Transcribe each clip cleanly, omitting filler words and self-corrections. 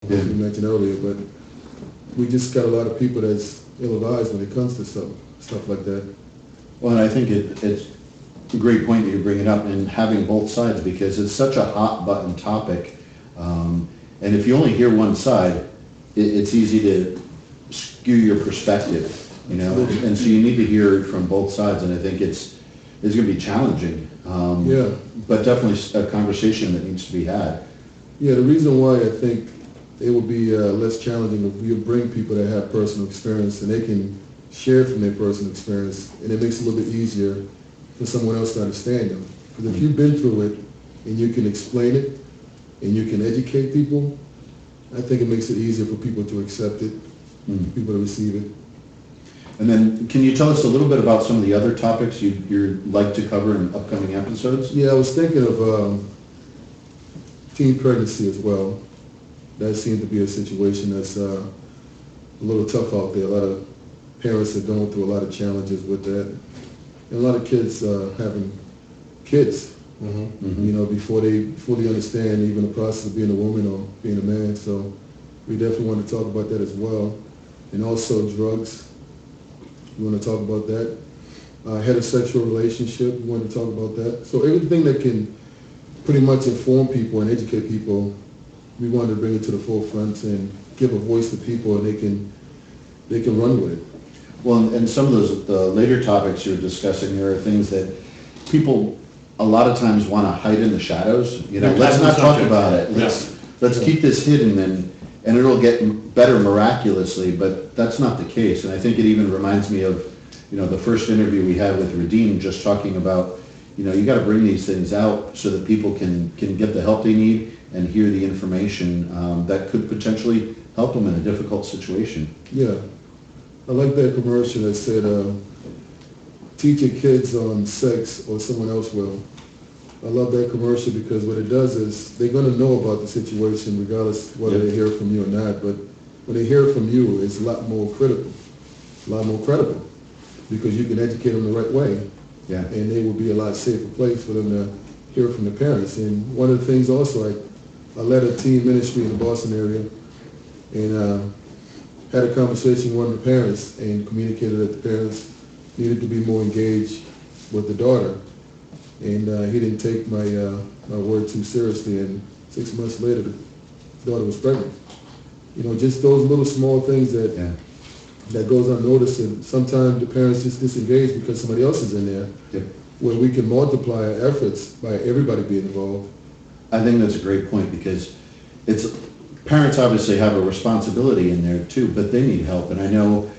as you mentioned earlier, but we just got a lot of people that's ill-advised when it comes to stuff like that. Well, and I think it's a great point that you're bringing up, and having both sides, because it's such a hot button topic. And if you only hear one side, it's easy to skew your perspective, you know. And so you need to hear from both sides, and I think it's going to be challenging. Yeah. But definitely a conversation that needs to be had. Yeah, the reason why I think it would be less challenging if we bring people that have personal experience and they can share from their personal experience, and it makes it a little bit easier for someone else to understand them. Because if you've been through it and you can explain it and you can educate people, I think it makes it easier for people to accept it, people to receive it. And then, can you tell us a little bit about some of the other topics you'd like to cover in upcoming episodes? Yeah, I was thinking of teen pregnancy as well. That seems to be a situation that's a little tough out there. A lot of parents are going through a lot of challenges with that. And a lot of kids having kids, you know, before they fully understand even the process of being a woman or being a man. So we definitely want to talk about that as well. And also drugs. We want to talk about that. Heterosexual relationship, we want to talk about that. So everything that can pretty much inform people and educate people, we wanted to bring it to the forefront and give a voice to people, and they can run with it. Well, and some of the later topics you're discussing, there are things that people a lot of times want to hide in the shadows. You know, let's not talk about it. Let's keep this hidden, and it'll get better miraculously. But that's not the case. And I think it even reminds me of, you know, the first interview we had with Redeem, just talking about, you know, you got to bring these things out so that people can get the help they need and hear the information that could potentially help them in a difficult situation. Yeah. I like that commercial that said, teach your kids on sex or someone else will. I love that commercial because what it does is they're going to know about the situation regardless whether they hear from you or not. But when they hear from you, it's a lot more critical, a lot more credible, because you can educate them the right way. Yeah. And they will be a lot safer place for them to hear from the parents. And one of the things also, I led a teen ministry in the Boston area, and had a conversation with one of the parents and communicated that the parents needed to be more engaged with the daughter. And he didn't take my word too seriously, and 6 months later the daughter was pregnant. You know, just those little small things that goes unnoticed, and sometimes the parents just disengage because somebody else is in there, where we can multiply our efforts by everybody being involved. I think that's a great point, because parents obviously have a responsibility in there too, but they need help. And I know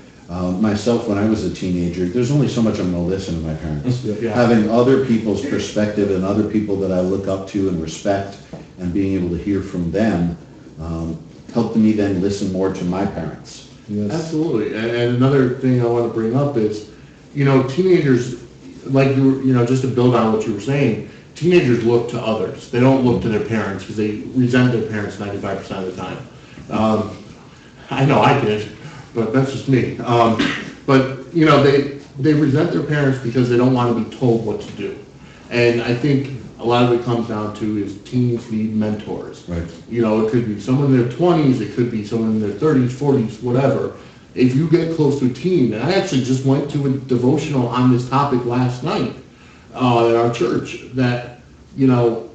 myself, when I was a teenager, there's only so much I'm going to listen to my parents. Having other people's perspective and other people that I look up to and respect, and being able to hear from them helped me then listen more to my parents. Yes. Absolutely. And another thing I want to bring up is, you know, teenagers, like you know, just to build on what you were saying, teenagers look to others. They don't look to their parents because they resent their parents 95% of the time. I know I did, but that's just me. But, you know, they resent their parents because they don't want to be told what to do. And I think a lot of it comes down to is teens need mentors. Right. You know, it could be someone in their 20s, it could be someone in their 30s, 40s, whatever. If you get close to a teen, and I actually just went to a devotional on this topic last night at our church, that, you know,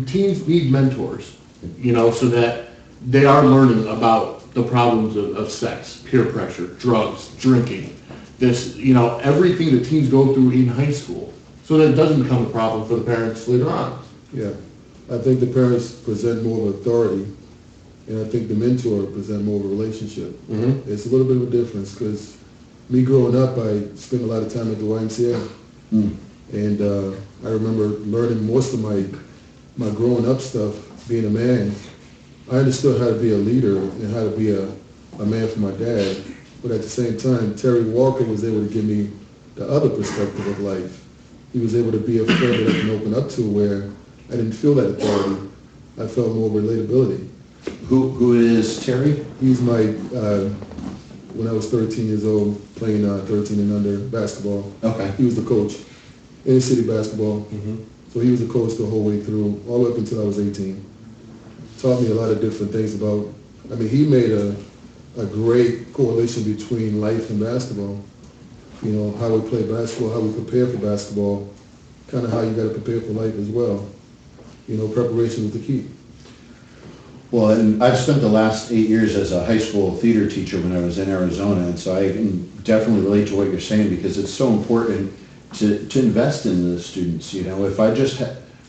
teens need mentors, you know, so that they are learning about the problems of sex, peer pressure, drugs, drinking, this, you know, everything that teens go through in high school, so that it doesn't become a problem for the parents later on. Yeah, I think the parents present more of authority, and I think the mentor present more of a relationship. It's a little bit of a difference, because me growing up, I spent a lot of time at the YMCA, and I remember learning most of my growing up stuff, being a man. I understood how to be a leader and how to be a man for my dad, but at the same time, Terry Walker was able to give me the other perspective of life. He was able to be a friend that I can open up to, where I didn't feel that authority. I felt more relatability. Who is Terry? He's my, when I was 13 years old, playing 13 and under basketball. Okay. He was the coach, inner city basketball. So he was the coach the whole way through, all the way up until I was 18. taught me a lot of different things about, I mean, he made a great correlation between life and basketball. You know, how we play basketball, how we prepare for basketball, kind of how you got to prepare for life as well. You know, preparation is the key. Well, and I've spent the last 8 years as a high school theater teacher when I was in Arizona, and so I can definitely relate to what you're saying because it's so important to invest in the students. You know, if I just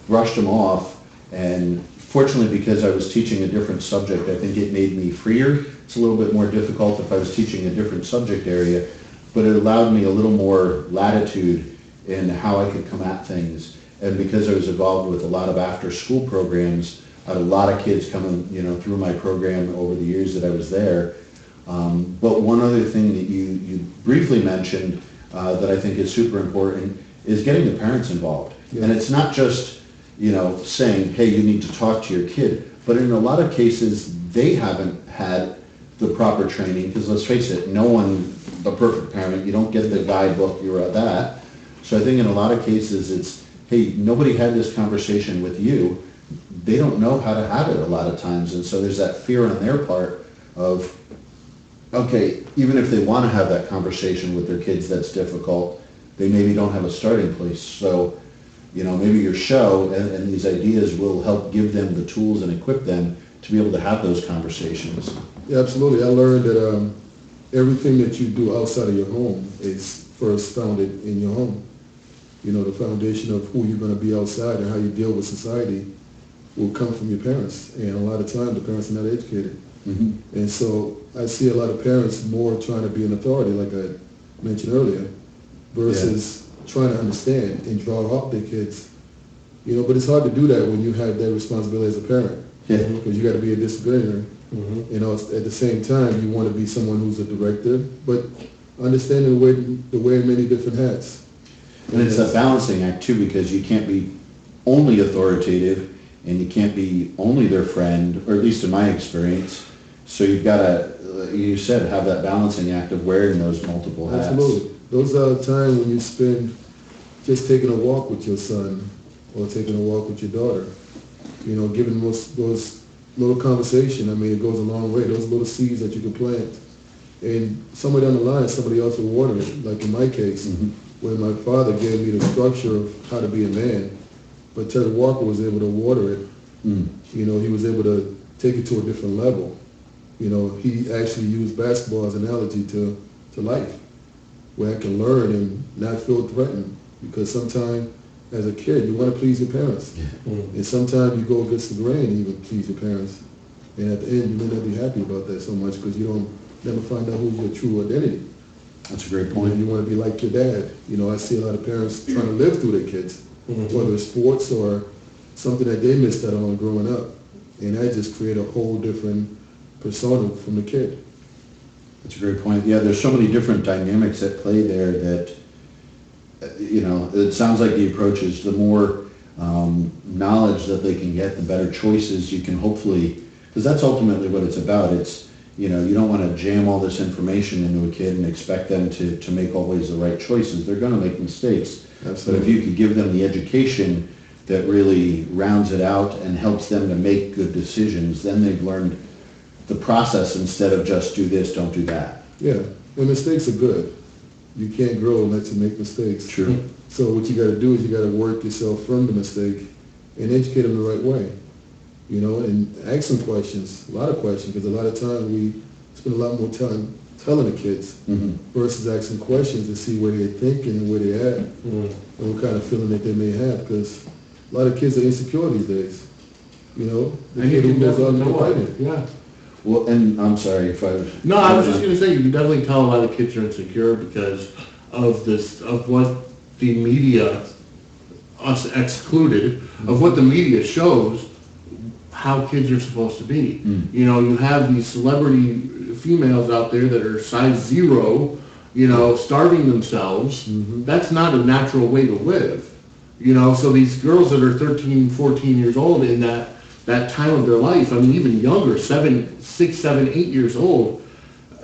brushed them off, and fortunately because I was teaching a different subject, I think it made me freer. It's a little bit more difficult if I was teaching a different subject area, but it allowed me a little more latitude in how I could come at things. And because I was involved with a lot of after-school programs, I had a lot of kids coming, you know, through my program over the years that I was there. But one other thing that you briefly mentioned that I think is super important is getting the parents involved. Yeah. And it's not just, you know, saying, hey, you need to talk to your kid, but in a lot of cases, they haven't had the proper training, because let's face it, no one, the perfect parent, you don't get the guidebook, you're at that. So I think in a lot of cases, it's, hey, nobody had this conversation with you. They don't know how to have it a lot of times, and so there's that fear on their part of, okay, even if they want to have that conversation with their kids, that's difficult. They maybe don't have a starting place. So, you know, maybe your show and these ideas will help give them the tools and equip them to be able to have those conversations. Yeah, absolutely. I learned that everything that you do outside of your home is first founded in your home. You know, the foundation of who you're going to be outside and how you deal with society will come from your parents. And a lot of times the parents are not educated. Mm-hmm. And so I see a lot of parents more trying to be an authority, like I mentioned earlier, versus trying to understand and draw out their kids. You know, but it's hard to do that when you have that responsibility as a parent. Because you got to be a disciplinarian. Mm-hmm. You know, at the same time, you want to be someone who's a director, but understanding the wear many different hats. And it's a balancing act too, because you can't be only authoritative and you can't be only their friend, or at least in my experience. So you've got to, you said, have that balancing act of wearing those multiple hats. Absolutely. Those are times when you spend just taking a walk with your son or taking a walk with your daughter. You know, giving those little conversation, I mean, it goes a long way. Those little seeds that you can plant. And somewhere down the line, somebody else will water it. Like in my case, mm-hmm. where my father gave me the structure of how to be a man, but Terry Walker was able to water it. Mm. You know, he was able to take it to a different level. You know, he actually used basketball as an analogy to life, where I can learn and not feel threatened. Because sometimes, as a kid, you want to please your parents. Yeah. Mm. And sometimes you go against the grain and even please your parents. And at the end, you may not be happy about that so much because you don't never find out who's your true identity. That's a great point. You want to be like your dad. You know, I see a lot of parents trying to live through their kids, mm-hmm. whether it's sports or something that they missed out on growing up. And that just create a whole different persona from the kid. That's a great point. Yeah, there's so many different dynamics at play there that, you know, it sounds like the approach is the more knowledge that they can get, the better choices you can hopefully, because that's ultimately what it's about. It's, you know, you don't want to jam all this information into a kid and expect them to make always the right choices. They're going to make mistakes. Absolutely. But if you could give them the education that really rounds it out and helps them to make good decisions, then they've learned the process instead of just do this, don't do that. Yeah, and mistakes are good. You can't grow unless you make mistakes. True. So what you got to do is you got to work yourself from the mistake and educate them the right way. You know, and ask them questions, a lot of questions, because a lot of times we spend a lot more time telling the kids mm-hmm. versus asking questions to see where they're thinking and where they're at mm-hmm. and what kind of feeling that they may have, because a lot of kids are insecure these days. You know, and you can definitely tell it. Yeah. Well, and I'm sorry if I... No, I was just going to say, you can definitely tell a lot of kids are insecure because of this, of what the media, us excluded, mm-hmm. of what the media shows how kids are supposed to be. Mm. You know, you have these celebrity females out there that are size 0, you know, starving themselves. Mm-hmm. That's not a natural way to live. You know, so these girls that are 13, 14 years old in that time of their life, I mean, even younger, 6, 7, 8 years old,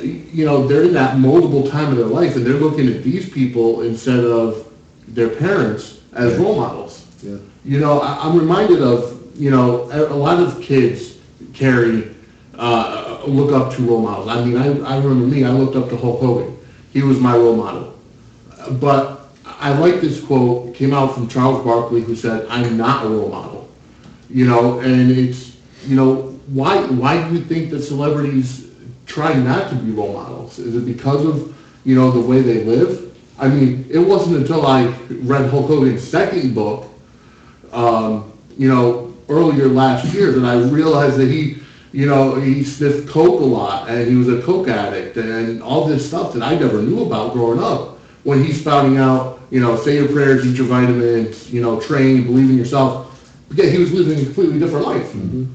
you know, they're in that moldable time of their life, and they're looking at these people instead of their parents as role models. Yeah. You know, I'm reminded of, you know, a lot of kids carry, look up to role models. I mean, I remember me, I looked up to Hulk Hogan. He was my role model. But I like this quote, came out from Charles Barkley, who said, "I'm not a role model." You know, and it's, you know, why do you think that celebrities try not to be role models? Is it because of, you know, the way they live? I mean, it wasn't until I read Hulk Hogan's second book, you know, earlier last year that I realized that he, you know, he sniffed coke a lot and he was a coke addict and all this stuff that I never knew about growing up. When he's spouting out, you know, say your prayers, eat your vitamins, you know, train, believe in yourself. Again, he was living a completely different life. Mm-hmm.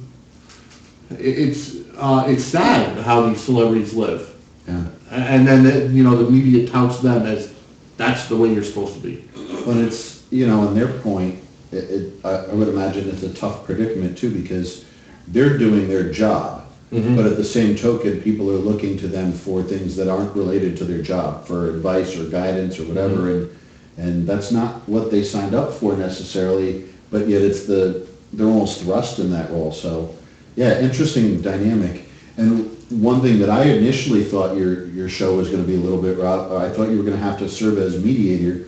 It's sad how these celebrities live. Yeah. And then, you know, the media touts them as that's the way you're supposed to be. But it's, you know, on their point, I would imagine it's a tough predicament too, because they're doing their job. Mm-hmm. But at the same token, people are looking to them for things that aren't related to their job, for advice or guidance or whatever, mm-hmm. and that's not what they signed up for necessarily, but yet they're almost thrust in that role. So, yeah, interesting dynamic. And one thing that I initially thought your show was going to be a little bit, Rob, I thought you were going to have to serve as mediator,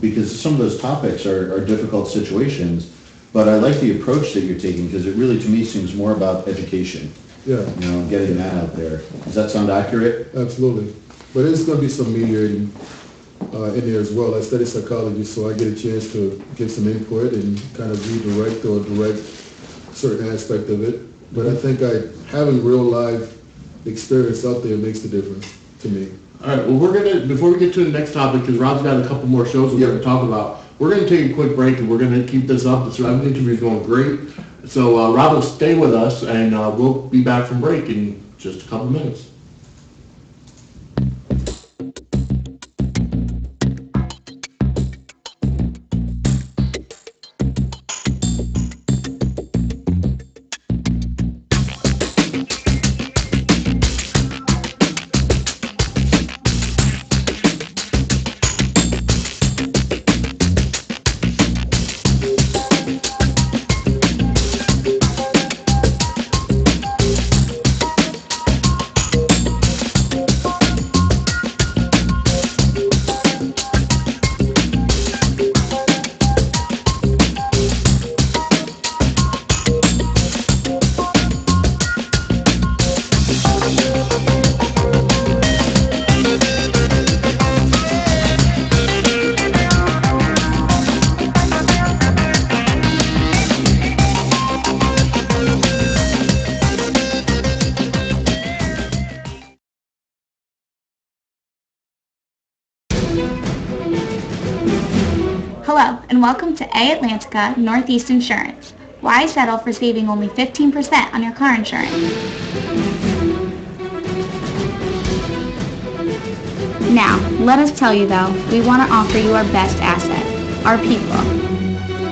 because some of those topics are difficult situations. But I like the approach that you're taking, because it really, to me, seems more about education. Yeah. You know, getting that out there. Does that sound accurate? Absolutely. But there's going to be some mediating in there as well. I study psychology, so I get a chance to get some input and kind of redirect or direct certain aspect of it. But I think having real live experience out there makes the difference to me. All right, well, before we get to the next topic, because Rob's got a couple more shows we're going to talk about, we're going to take a quick break and we're going to keep this up. This interview is going great. So Rob will stay with us and we'll be back from break in just a couple minutes. Hello, and welcome to A Atlantica Northeast Insurance. Why settle for saving only 15% on your car insurance? Now, let us tell you though, we want to offer you our best asset, our people.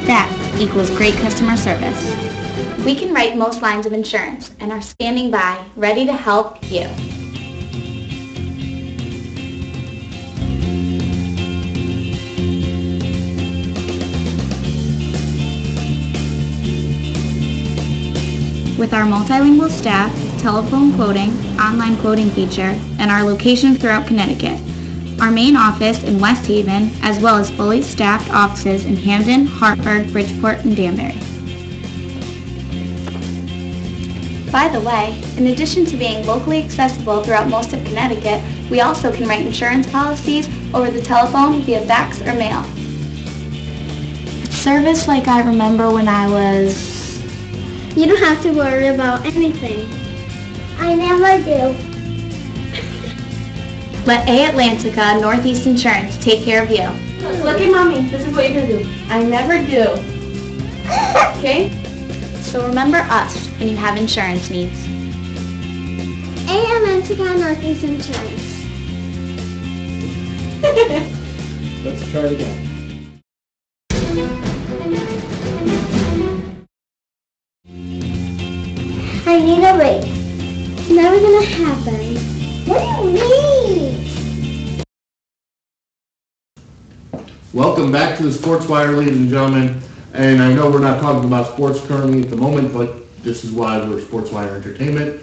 That equals great customer service. We can write most lines of insurance and are standing by, ready to help you. With our multilingual staff, telephone quoting, online quoting feature, and our locations throughout Connecticut. Our main office in West Haven, as well as fully staffed offices in Hamden, Hartford, Bridgeport, and Danbury. By the way, in addition to being locally accessible throughout most of Connecticut, we also can write insurance policies over the telephone via fax or mail. Service like I remember when I was... You don't have to worry about anything. I never do. Let A Atlantica Northeast Insurance take care of you. Look at Mommy. This is what you're going to do. I never do. Okay? So remember us when you have insurance needs. A Atlantica Northeast Insurance. Let's try it again. I need a raise. It's never gonna happen. What do you mean? Welcome back to the Sportswire, ladies and gentlemen. And I know we're not talking about sports currently at the moment, but This is why we're Sportswire Entertainment.